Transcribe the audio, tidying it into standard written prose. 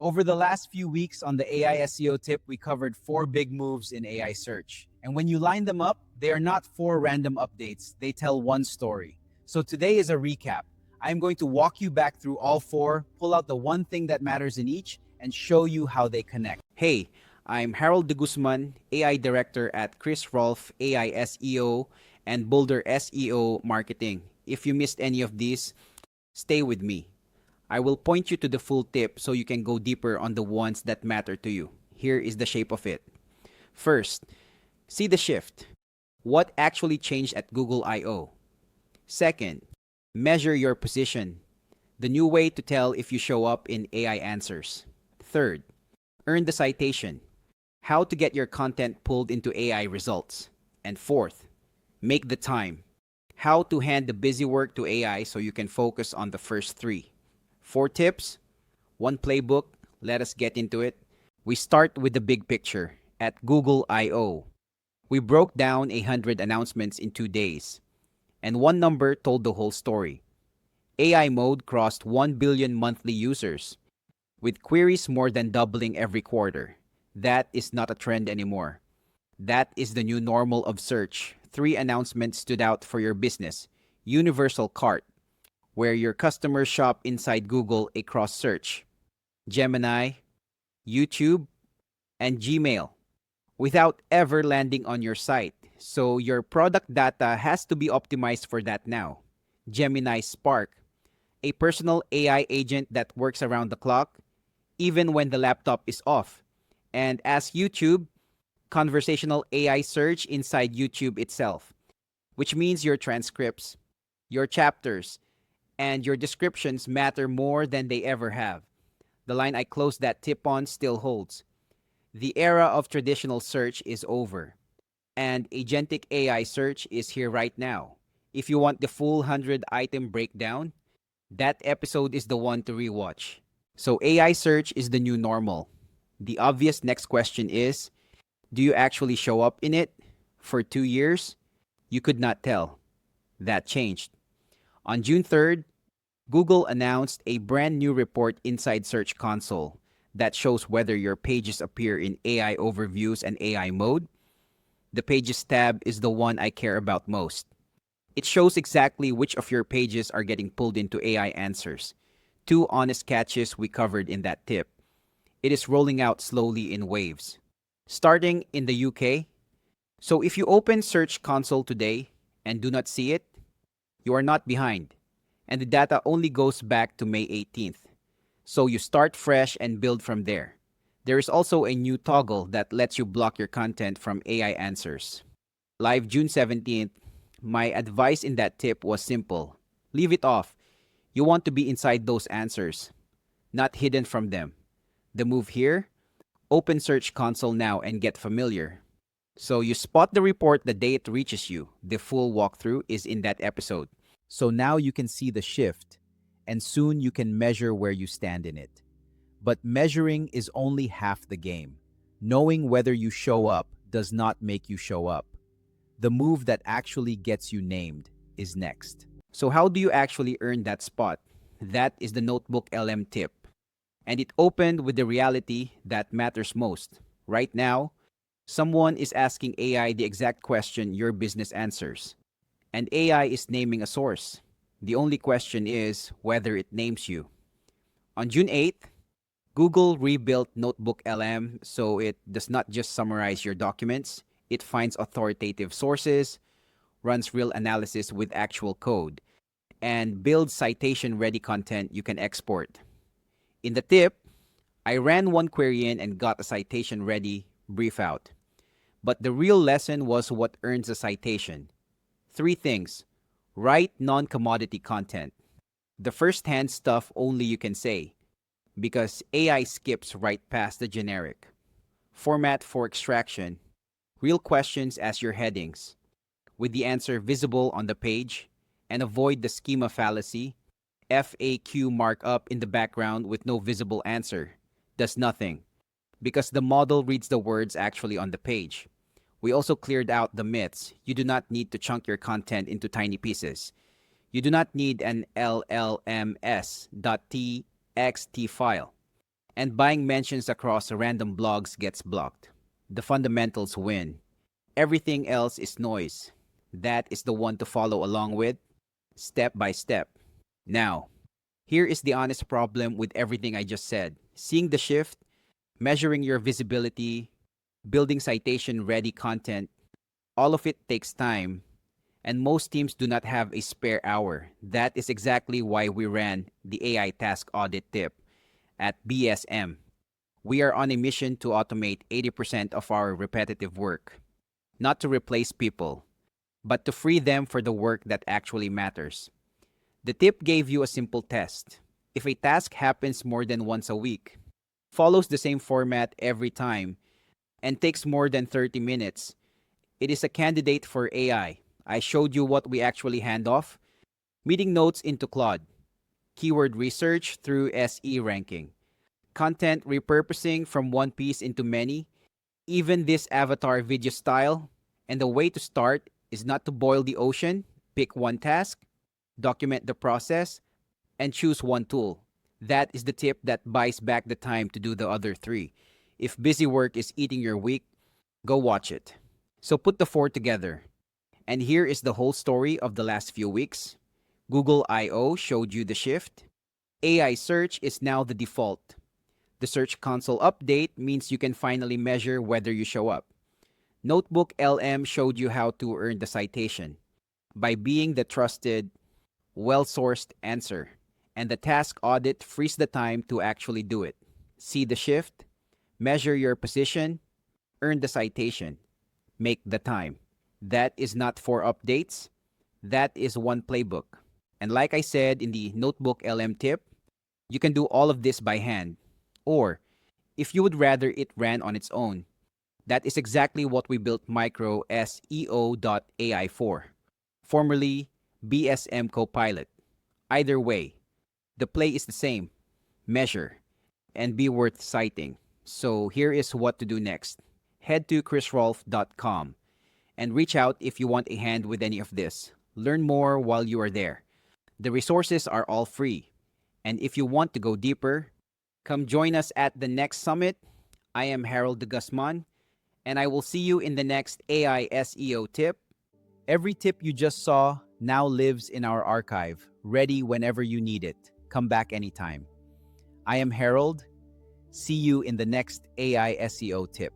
Over the last few weeks on the AI SEO tip, we covered four big moves in AI search. And when you line them up, they are not four random updates, they tell one story. So today is a recap. I'm going to walk you back through all four, pull out the one thing that matters in each, and show you how they connect. Hey, I'm Harold de Guzman, AI Director at Raulf AI SEO and Boulder SEO Marketing. If you missed any of these, stay with me. I will point you to the full tip so you can go deeper on the ones that matter to you. Here is the shape of it. First, see the shift. What actually changed at Google I/O? Second, measure your position. The new way to tell if you show up in AI answers. Third, earn the citation. How to get your content pulled into AI results. And fourth, make the time. How to hand the busy work to AI so you can focus on the first three. Four tips, one playbook. Let us get into it. We start with the big picture. At Google I/O, we broke down 100 announcements in 2 days, and one number told the whole story. AI mode crossed 1 billion monthly users, with queries more than doubling every quarter. That is not a trend anymore. That is the new normal of search. Three announcements stood out for your business. Universal Cart, where your customers shop inside Google across search, Gemini, YouTube, and Gmail, without ever landing on your site. So your product data has to be optimized for that now. Gemini Spark, a personal AI agent that works around the clock, even when the laptop is off. And as YouTube, conversational AI search inside YouTube itself, which means your transcripts, your chapters, and your descriptions matter more than they ever have. The line I closed that tip on still holds. The era of traditional search is over, and agentic AI search is here right now. If you want the full 100-item breakdown, that episode is the one to rewatch. So AI search is the new normal. The obvious next question is, do you actually show up in it? For 2 years, you could not tell. That changed. On June 3rd, Google announced a brand new report inside Search Console that shows whether your pages appear in AI overviews and AI mode. The Pages tab is the one I care about most. It shows exactly which of your pages are getting pulled into AI answers. Two honest catches we covered in that tip. It is rolling out slowly in waves. Starting in the UK. So if you open Search Console today and do not see it, you are not behind. And the data only goes back to May 18th. So you start fresh and build from there. There is also a new toggle that lets you block your content from AI answers. Live June 17th, my advice in that tip was simple. Leave it off. You want to be inside those answers, not hidden from them. The move here? Open Search Console now and get familiar. So you spot the report the day it reaches you. The full walkthrough is in that episode. So now you can see the shift, and soon you can measure where you stand in it. But measuring is only half the game. Knowing whether you show up does not make you show up. The move that actually gets you named is next. So how do you actually earn that spot? That is the NotebookLM tip. And it opened with the reality that matters most. Right now, someone is asking AI the exact question your business answers. And AI is naming a source. The only question is whether it names you. On June 8th, Google rebuilt NotebookLM so it does not just summarize your documents, it finds authoritative sources, runs real analysis with actual code, and builds citation-ready content you can export. In the tip, I ran one query in and got a citation-ready brief out. But the real lesson was what earns a citation. Three things. Write non-commodity content. The first-hand stuff only you can say, because AI skips right past the generic. Format for extraction. Real questions as your headings, with the answer visible on the page, and avoid the schema fallacy. FAQ markup in the background with no visible answer does nothing, because the model reads the words actually on the page. We also cleared out the myths. You do not need to chunk your content into tiny pieces. You do not need an LLMS.txt file. and buying mentions across random blogs gets blocked. The fundamentals win. Everything else is noise. That is the one to follow along with, step by step. Now, here is the honest problem with everything I just said. Seeing the shift, measuring your visibility, building citation ready content, all of it takes time, and most teams do not have a spare hour. That is exactly why we ran the AI Task Audit tip at BSM. We are on a mission to automate 80% of our repetitive work, not to replace people, but to free them for the work that actually matters. The tip gave you a simple test. If a task happens more than once a week, follows the same format every time, and takes more than 30 minutes, it is a candidate for AI. I showed you what we actually hand off: meeting notes into Claude, keyword research through SE ranking, content repurposing from one piece into many, even this avatar video style. And the way to start is not to boil the ocean. Pick one task, document the process, and choose one tool. That is the tip that buys back the time to do the other three. If busy work is eating your week, go watch it. So put the four together. And here is the whole story of the last few weeks. Google I/O showed you the shift. AI search is now the default. The Search Console update means you can finally measure whether you show up. NotebookLM showed you how to earn the citation by being the trusted, well-sourced answer. And the Task Audit frees the time to actually do it. See the shift, measure your position, earn the citation, make the time. That is not four updates. That is one playbook. And like I said in the Notebook LM tip, you can do all of this by hand. Or, if you would rather it ran on its own, that is exactly what we built microSEO.ai for, formerly BSM Copilot. Either way, the play is the same: measure and be worth citing. So here is what to do next. Head to chrisrolf.com and reach out if you want a hand with any of this. Learn more while you are there. The resources are all free. And if you want to go deeper, come join us at the next summit. I am Harold de Guzman, and I will see you in the next AI SEO tip. Every tip you just saw now lives in our archive, ready whenever you need it. Come back anytime. I am Harold. See you in the next AI SEO tip.